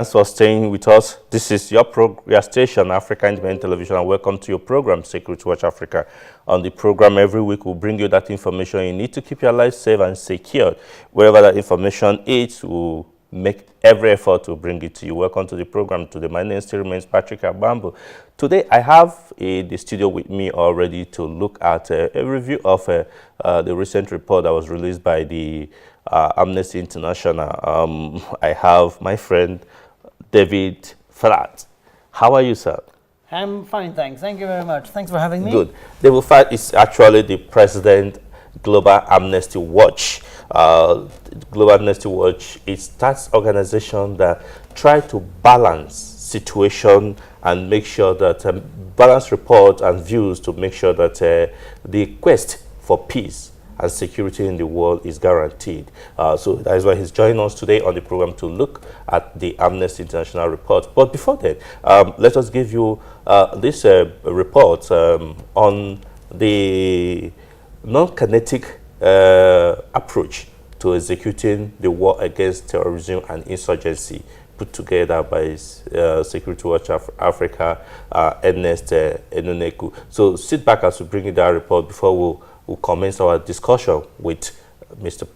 Thanks for staying with us. This is your station, Africa Independent Television, and welcome to your program, Secret Watch Africa. On the program, every week we'll bring you that information you need to keep your life safe and secure. Wherever that information is, we'll make every effort to bring it to you. Welcome to the program. Today, my name still remains Patrick Abambo. Today, I have the studio with me already to look at a review of the recent report that was released by the Amnesty International. I have my friend David Flat. How are you, sir? I'm fine, thanks. Thank you very much. Thanks for having me. Good. David Flat is actually the president Global Amnesty Watch. Global Amnesty Watch is that organization that try to balance situation and make sure that balance report and views to make sure that the quest for peace and security in the world is guaranteed. So that is why he's joining us today on the program to look at the Amnesty International report. But before that, let us give you this report on the non-kinetic approach to executing the war against terrorism and insurgency put together by Security Watch Africa, Ernest Enuneku. So sit back as we bring you that report before we'll commence our discussion with Mr.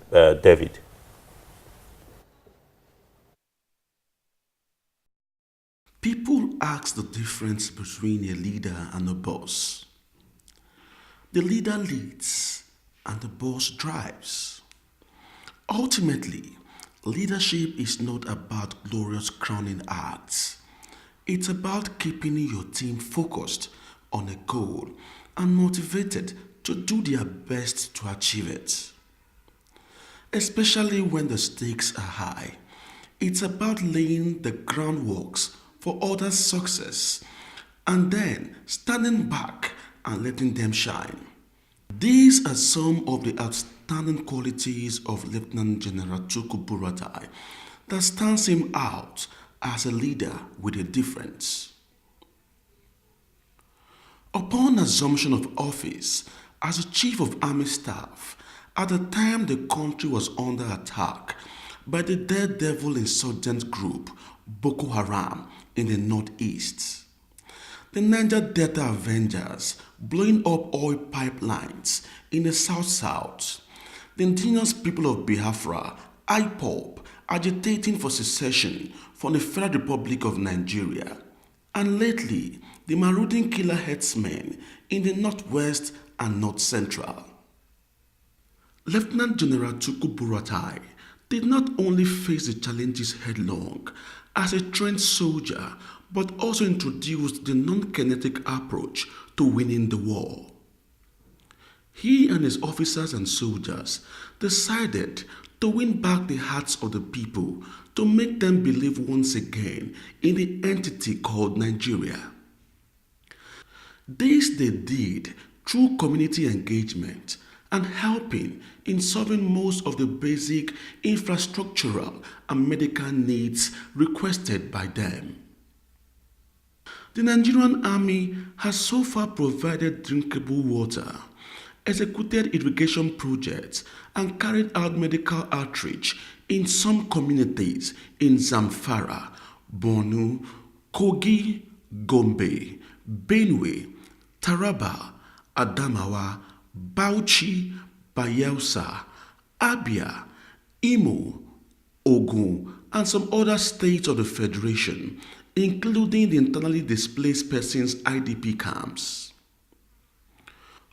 David. People ask the difference between a leader and a boss. The leader leads and the boss drives. Ultimately, leadership is not about glorious crowning acts. It's about keeping your team focused on a goal and motivated to do their best to achieve it. Especially when the stakes are high, it's about laying the groundworks for others' success and then standing back and letting them shine. These are some of the outstanding qualities of Lieutenant General Tuku Buratai that stands him out as a leader with a difference. Upon assumption of office as the Chief of Army Staff, at the time the country was under attack by the daredevil insurgent group Boko Haram in the northeast, the Niger Delta Avengers blowing up oil pipelines in the south-south, the indigenous people of Biafra, IPOB, agitating for secession from the Federal Republic of Nigeria, and lately, the marauding killer headsmen in the northwest and north central. Lieutenant General Tuku Buratai did not only face the challenges headlong as a trained soldier, but also introduced the non-kinetic approach to winning the war. He and his officers and soldiers decided to win back the hearts of the people to make them believe once again in the entity called Nigeria. This they did through community engagement and helping in solving most of the basic infrastructural and medical needs requested by them. The Nigerian Army has so far provided drinkable water, executed irrigation projects, and carried out medical outreach in some communities in Zamfara, Borno, Kogi, Gombe, Benue, Taraba, Adamawa, Bauchi, Bayelsa, Abia, Imo, Ogun, and some other states of the Federation, including the internally displaced persons IDP camps.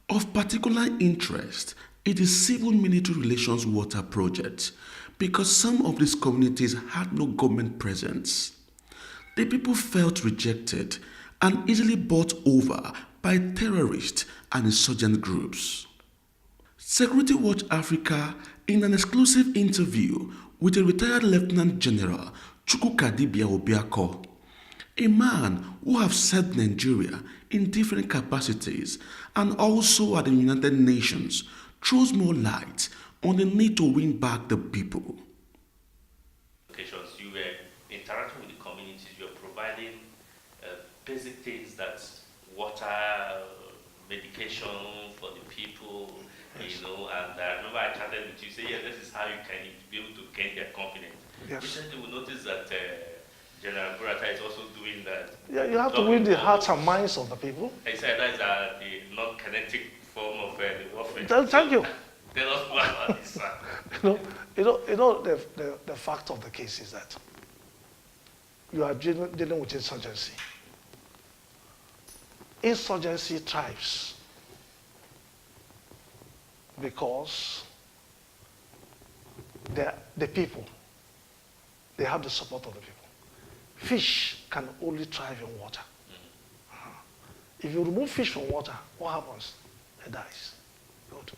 Of particular interest is the civil-military relations water project because some of these communities had no government presence. The people felt rejected and easily bought over by terrorist and insurgent groups. Security Watch Africa, in an exclusive interview with a retired Lieutenant General Chukwukadibia Obiako, a man who has served Nigeria in different capacities and also at the United Nations, throws more light on the need to win back the people. You were interacting with the communities, you were providing basic things that water, medication for the people, yes. You know, and I remember I chatted with you, say, yeah, this is how you can be able to gain their confidence. Yes. Recently we noticed that General Burata is also doing that. Yeah, you have to win the hearts and minds of the people. I said that's the non-kinetic form of the warfare. Thank you. Tell us more about this, sir. The fact of the case is that you are dealing with insurgency. Insurgency thrives because the people, they have the support of the people. Fish can only thrive in water. If you remove fish from water, what happens? It dies. Good.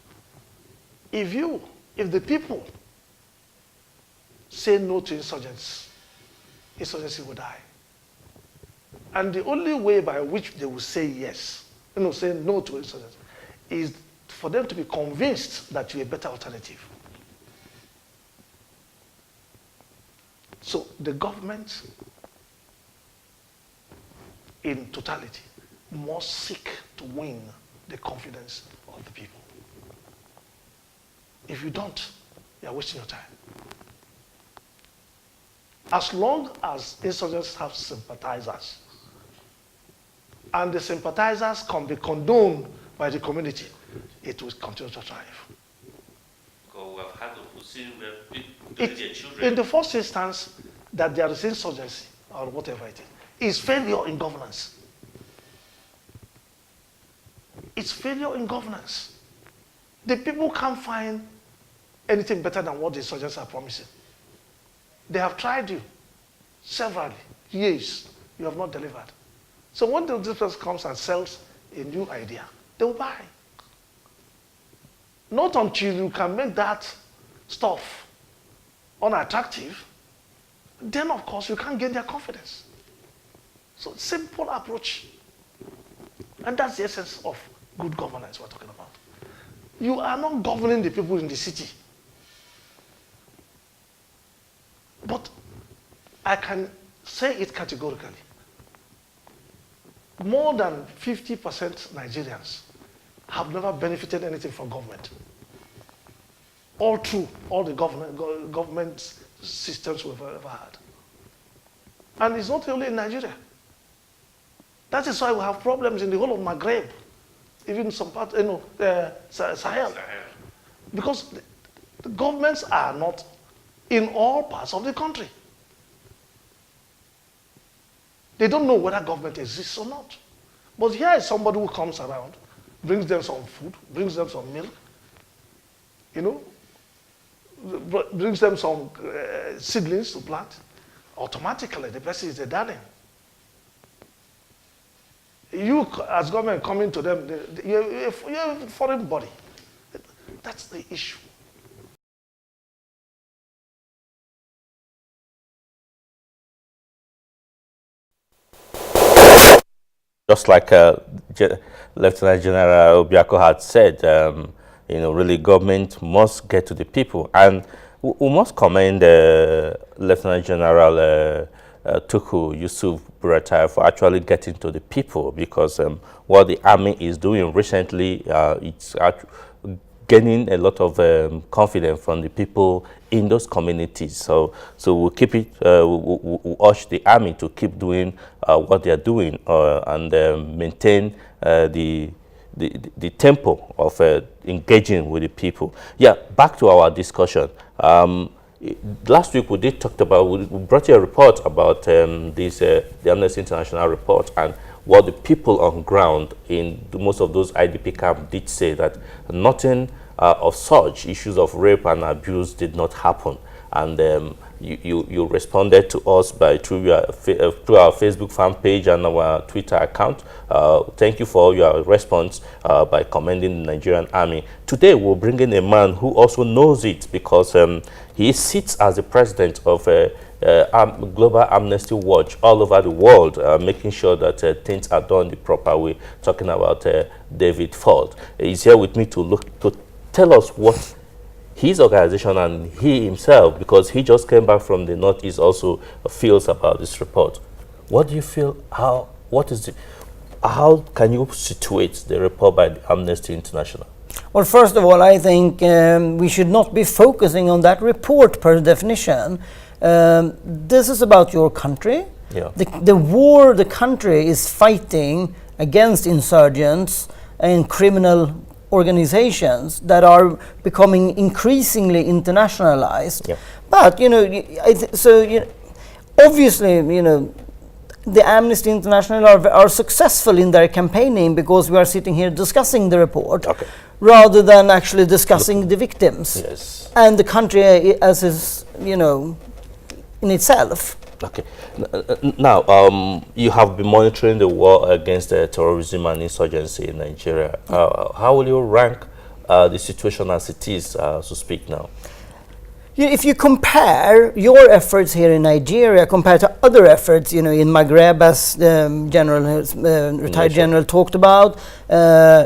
If the people say no to insurgency, insurgency will die. And the only way by which they will say yes, say no to insurgency, is for them to be convinced that you're a better alternative. So the government, in totality, must seek to win the confidence of the people. If you don't, you're wasting your time. As long as insurgents have sympathizers, and the sympathizers can be condoned by the community, it will continue to thrive. Because we have had their children. In the first instance, that there is insurgency, or whatever it is failure in governance. It's failure in governance. The people can't find anything better than what the insurgents are promising. They have tried you several years. You have not delivered. So when the difference comes and sells a new idea, they will buy. Not until you can make that stuff unattractive, then of course you can't gain their confidence. So simple approach. And that's the essence of good governance we're talking about. You are not governing the people in the city. But I can say it categorically. More than 50% Nigerians have never benefited anything from government. All through all the government systems we've ever had. And it's not only in Nigeria. That is why we have problems in the whole of Maghreb, even some part, Sahel. Because the governments are not in all parts of the country. They don't know whether government exists or not. But here is somebody who comes around, brings them some food, brings them some milk, brings them some seedlings to plant. Automatically, the person is a darling. You, as government, coming to them, you're a foreign body. That's the issue. Just like Lieutenant General Obiako had said, really government must get to the people. And we must commend Lieutenant General Tuku Yusuf Buratai for actually getting to the people, because what the army is doing recently, it's gaining a lot of confidence from the people in those communities. So we'll keep it, we'll urge the army to keep doing what they're doing and maintain the tempo of engaging with the people. Yeah, back to our discussion. Last week we brought you a report about the Amnesty International report, and what the people on ground in most of those IDP camps did say, that nothing of such issues of rape and abuse did not happen. And you responded to us through our Facebook fan page and our Twitter account. Thank you for your response by commending the Nigerian army. Today we'll bring in a man who also knows it, because he sits as the president of Global Amnesty Watch all over the world, making sure that things are done the proper way. Talking about David Ford. He's here with me to tell us what his organization and he himself, because he just came back from the Northeast, also feels about this report. What do you feel? How can you situate the report by the Amnesty International? Well, first of all, I think we should not be focusing on that report per definition. This is about your country. Yeah. The war the country is fighting against insurgents and criminal organizations that are becoming increasingly internationalized. Yeah. But obviously, the Amnesty International are successful in their campaigning because we are sitting here discussing the report, Okay. rather than actually discussing the victims Yes. and the country as is, in itself. Okay. Now, you have been monitoring the war against terrorism and insurgency in Nigeria. How will you rank the situation as it is, to speak now? If you compare your efforts here in Nigeria compared to other efforts, in Maghreb, as retired general talked about,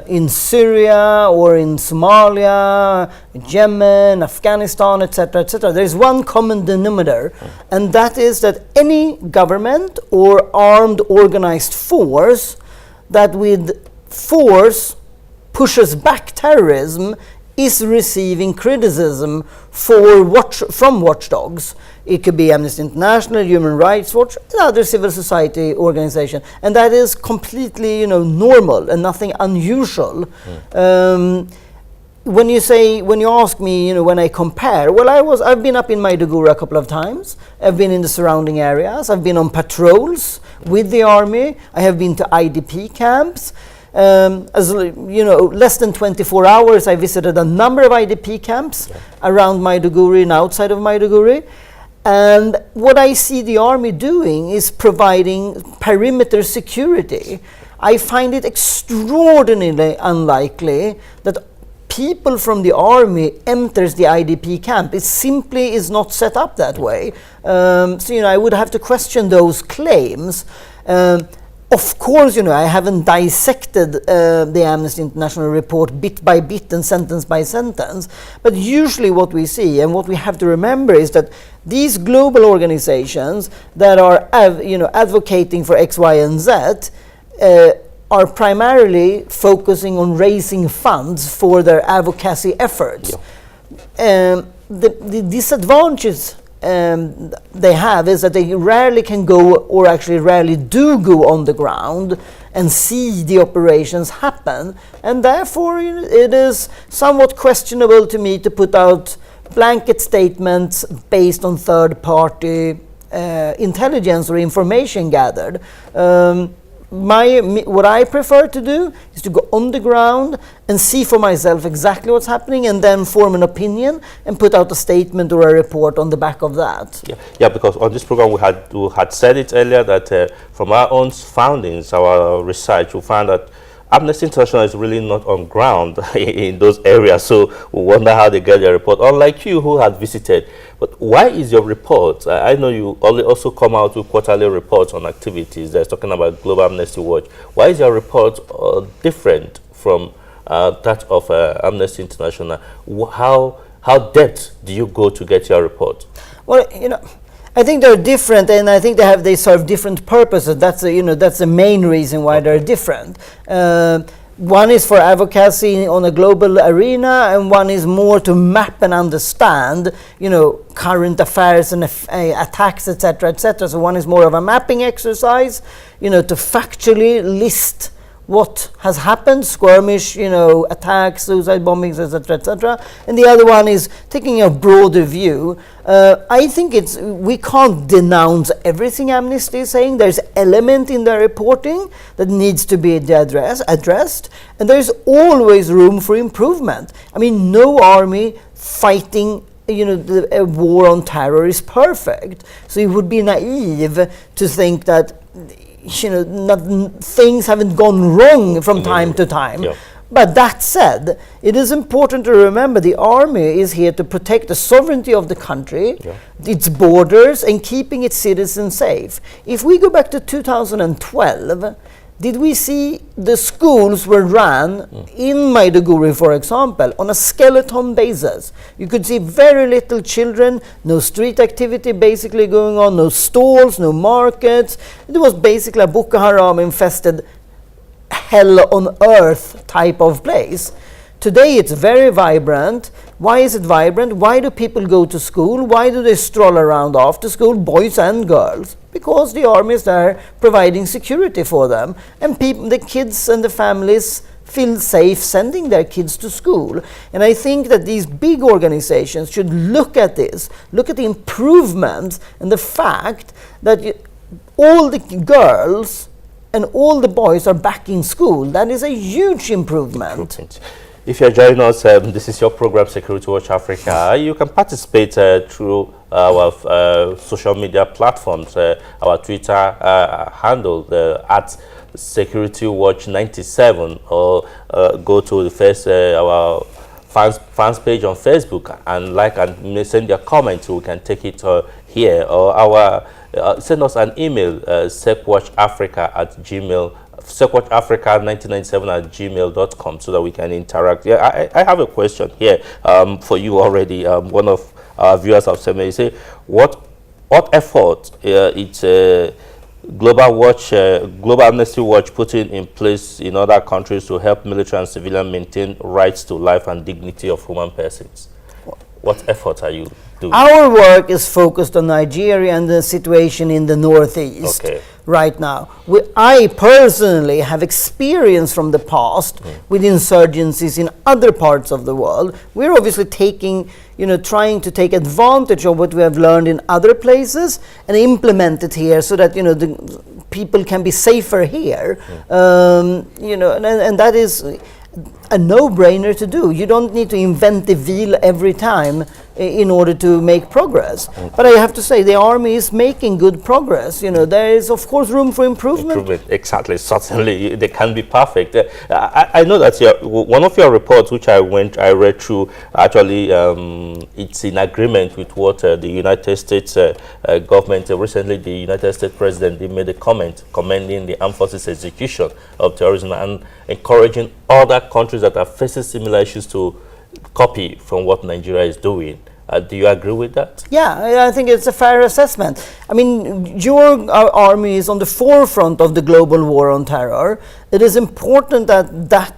in Syria or in Somalia, Yemen, Afghanistan, etc., there is one common denominator, and that is that any government or armed organized force that with force pushes back terrorism is receiving criticism from watchdogs. It could be Amnesty International, Human Rights Watch, and other civil society organizations, and that is completely, normal and nothing unusual. When you ask me, when I compare, well, I've been up in Maiduguri a couple of times. I've been in the surrounding areas. I've been on patrols with the army. I have been to IDP camps. Less than 24 hours, I visited a number of IDP camps around Maiduguri and outside of Maiduguri. And what I see the army doing is providing perimeter security. I find it extraordinarily unlikely that people from the army enters the IDP camp. It simply is not set up that way. I would have to question those claims. Of course, I haven't dissected the Amnesty International report bit by bit and sentence by sentence, but usually what we see and what we have to remember is that these global organizations that are advocating for X, Y, and Z are primarily focusing on raising funds for their advocacy efforts. Yeah. The disadvantages they have is that they rarely can go, or actually rarely do go on the ground and see the operations happen, and therefore it is somewhat questionable to me to put out blanket statements based on third-party intelligence or information gathered. What I prefer to do is to go on the ground and see for myself exactly what's happening, and then form an opinion and put out a statement or a report on the back of that. Yeah, because on this program we had said it earlier that from our own findings, our research, we found that Amnesty International is really not on ground in those areas, so we wonder how they get their report, unlike you who had visited. But why is your report, I know you also come out with quarterly reports on activities that's talking about Global Amnesty Watch. Why is your report different from that of Amnesty International? How depth do you go to get your report? Well, I think they're different, and I think they serve different purposes. That's the main reason why they're different. One is for advocacy on a global arena, and one is more to map and understand, current affairs and attacks, etc., etc. So one is more of a mapping exercise, to factually list what has happened, skirmish, attacks, suicide bombings, etc., etc. And the other one is taking a broader view. I think we can't denounce everything Amnesty is saying. There's element in their reporting that needs to be addressed, and there's always room for improvement. I mean, no army fighting a war on terror is perfect. So it would be naive to think that things haven't gone wrong from time to time. Yeah. But that said, it is important to remember the army is here to protect the sovereignty of the country, its borders, and keeping its citizens safe. If we go back to 2012, did we see the schools were run in Maiduguri, for example, on a skeleton basis? You could see very little children, no street activity basically going on, no stalls, no markets. It was basically a Boko Haram infested hell on earth type of place. Today it's very vibrant. Why is it vibrant? Why do people go to school? Why do they stroll around after school, boys and girls? Because the army is there providing security for them, and the kids and the families feel safe sending their kids to school. And I think that these big organizations should look at this, look at the improvements and the fact that all the girls and all the boys are back in school. That is a huge improvement. If you're joining us, this is your program, Security Watch Africa. You can participate through our social media platforms, our Twitter handle at Security Watch 97, or go to the first our fans page on Facebook and like and send your comments. So we can take it here, or our send us an email, secwatchafrica@gmail.com, so that we can interact. Yeah, I have a question here for you already. One of our viewers have sent me. You say, what effort it's Global Amnesty Watch putting in place in other countries to help military and civilian maintain rights to life and dignity of human persons? What efforts are you doing? Our work is focused on Nigeria and the situation in the Northeast right now. I personally have experience from the past with insurgencies in other parts of the world. We're obviously trying to take advantage of what we have learned in other places and implement it here, so that the people can be safer here. And that is a no-brainer to do. You don't need to invent the wheel every time in order to make progress. But I have to say, the army is making good progress. There is, of course, room for improvement. Exactly. Certainly, they can be perfect. I know that one of your reports, which I read through, actually, it's in agreement with what the United States government, recently the United States President, they made a comment commending the armed forces execution of terrorism and encouraging other countries that are facing similar issues to copy from what Nigeria is doing. Do you agree with that? Yeah, I think it's a fair assessment. I mean, our army is on the forefront of the global war on terror. It is important that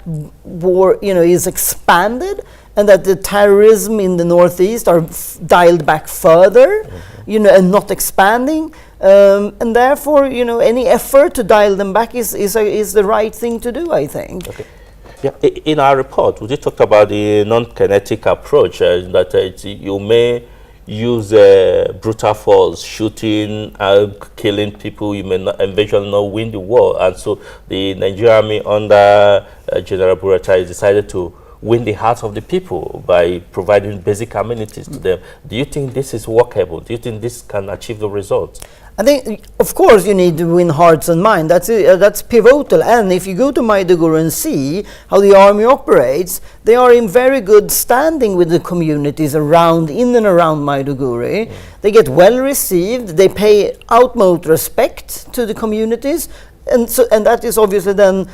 war, is expanded, and that the terrorism in the Northeast are dialed back further, and not expanding. And therefore, any effort to dial them back is the right thing to do, I think. Okay. Yeah, in our report, we did talk about the non-kinetic approach, that you may use brutal force, shooting, killing people. You may not eventually not win the war, and so the Nigerian army under General Buratai decided to win the hearts of the people by providing basic amenities to them. Do you think this is workable? Do you think this can achieve the results? I think, of course, you need to win hearts and minds. That's pivotal. And if you go to Maiduguri and see how the army operates, they are in very good standing with the communities in and around Maiduguri. They get well received. They pay utmost respect to the communities, and that is obviously then,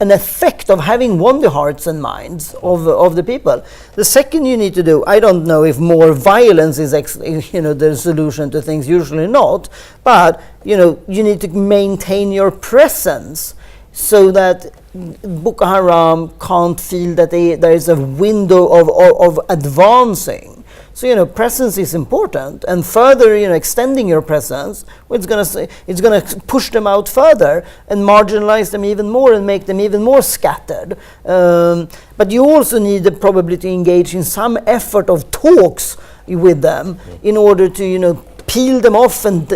an effect of having won the hearts and minds of the people. The second you need to do, I don't know if more violence is the solution to things, usually not, but you need to maintain your presence so that Boko Haram can't feel that there is a window of advancing. So presence is important, and further extending your presence, it's going to push them out further and marginalize them even more and make them even more scattered. But you also need probably to engage in some effort of talks with them in order to peel them off and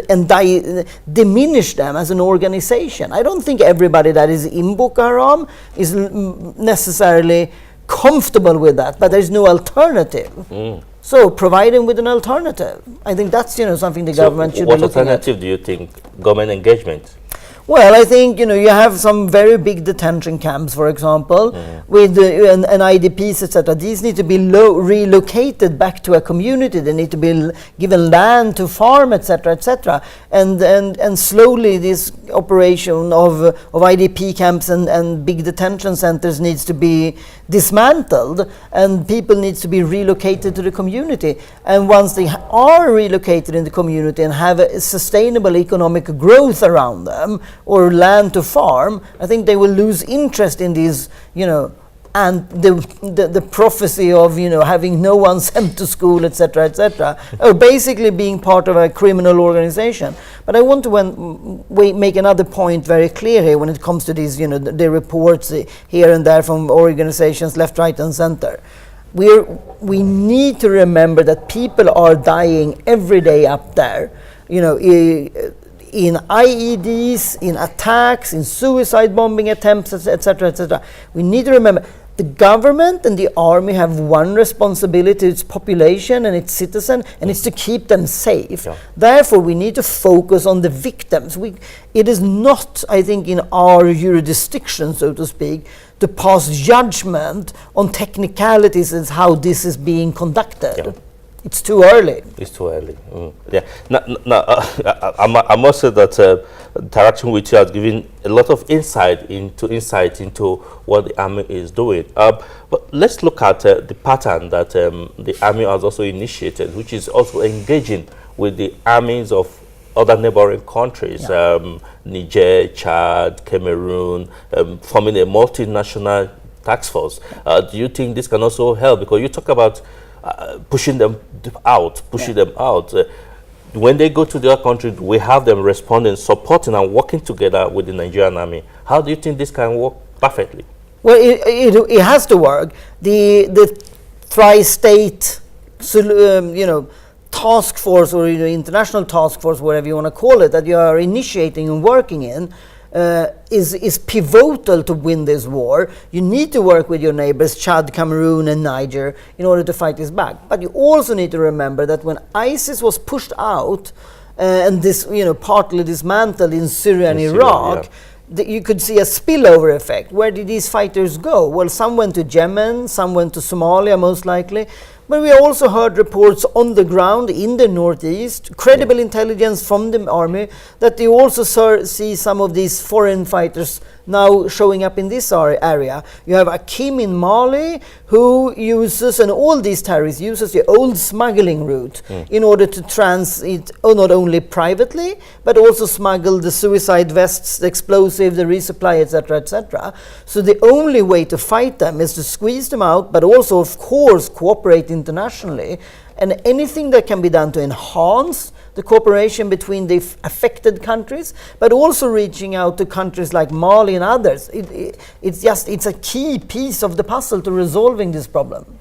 diminish them as an organization. I don't think everybody that is in Boko Haram is necessarily comfortable with that, but there's no alternative. So provide them with an alternative. I think that's something the government should be looking at. What alternative do you think? Government engagement? Well, I think you have some very big detention camps, for example, with and IDPs, etc. These need to be relocated back to a community. They need to be given land to farm, etc., etc. And slowly this operation of IDP camps and big detention centers needs to be dismantled, and people needs to be relocated to the community. And once they are relocated in the community and have a sustainable economic growth around them, or land to farm, I think they will lose interest in these, and the prophecy of having no one sent to school, etc., etc., or basically being part of a criminal organization. But I want to make another point very clear here when it comes to these, the reports here and there from organizations left, right, and center. We need to remember that people are dying every day up there. In IEDs, in attacks, in suicide bombing attempts, etc., etc. We need to remember the government and the army have one responsibility to its population and its citizen, and it's to keep them safe. Yeah. Therefore, we need to focus on the victims. It is not, I think, in our jurisdiction, so to speak, to pass judgment on technicalities as how this is being conducted. Yeah. It's too early. It's too early. Yeah. I must say that interaction with you has given a lot of insight into what the army is doing. But let's look at the pattern that the army has also initiated, which is also engaging with the armies of other neighboring countries, Niger, Chad, Cameroon, forming a multinational task force. Do you think this can also help? Because you talk about pushing them out. When they go to the other country, we have them responding, supporting, and working together with the Nigerian army. How do you think this can work perfectly? Well, it has to work. The tri-state, task force, or international task force, whatever you want to call it, that you are initiating and working in, is pivotal to win this war. You need to work with your neighbors, Chad, Cameroon, and Niger, in order to fight this back. But you also need to remember that when ISIS was pushed out and this, partly dismantled in Syria and Iraq, you could see a spillover effect. Where did these fighters go? Well, some went to Yemen, some went to Somalia, most likely. But we also heard reports on the ground in the northeast, credible intelligence from the army, that they also see some of these foreign fighters now showing up in this area. You have Akim in Mali, who uses, and all these terrorists uses the old smuggling route in order to transit, not only privately, but also smuggle the suicide vests, the explosive, the resupply, etc., etc. So the only way to fight them is to squeeze them out, but also, of course, cooperate internationally. And anything that can be done to enhance the cooperation between the affected countries, but also reaching out to countries like Mali and others. It's a key piece of the puzzle to resolving this problem.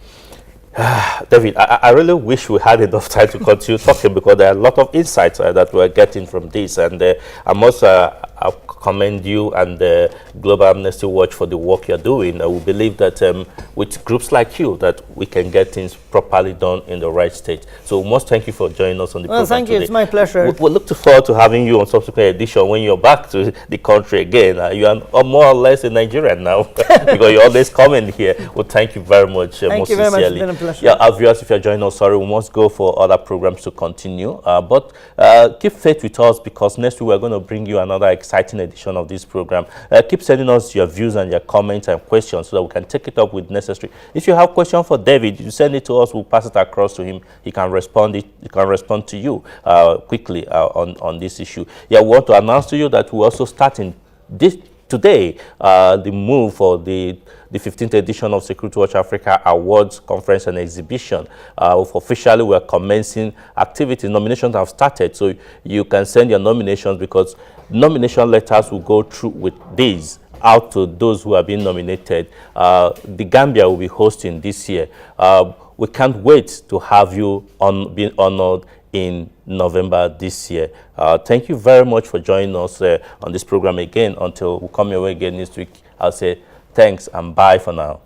David, I really wish we had enough time to continue talking, because there are a lot of insights that we're getting from this, and I must commend you and the Global Amnesty Watch for the work you're doing. We believe that with groups like you, that we can get things properly done in the right state. So we must thank you for joining us on the program thank you. Today. It's my pleasure. We'll look forward to having you on subsequent edition when you're back to the country again. You are more or less a Nigerian now, because you're always coming here. Well, thank you very much. Thank you very much. It's been a pleasure. Yeah, our viewers, if you're joining us, sorry, we must go for other programs to continue. But keep faith with us, because next week we're going to bring you another exciting edition of this program. Keep sending us your views and your comments and questions so that we can take it up with necessary. If you have a question for David, you send it to us, we'll pass it across to him. He can respond to you quickly on this issue. Yeah, we want to announce to you that we're also starting today the move for the 15th edition of Security Watch Africa Awards Conference and Exhibition. Officially, we are commencing activities. Nominations have started, so you can send your nominations, because nomination letters will go through with these out to those who have been nominated. The Gambia will be hosting this year. We can't wait to have you being honored in November this year. Thank you very much for joining us on this program again. Until we come your way again next week, I'll say thanks and bye for now.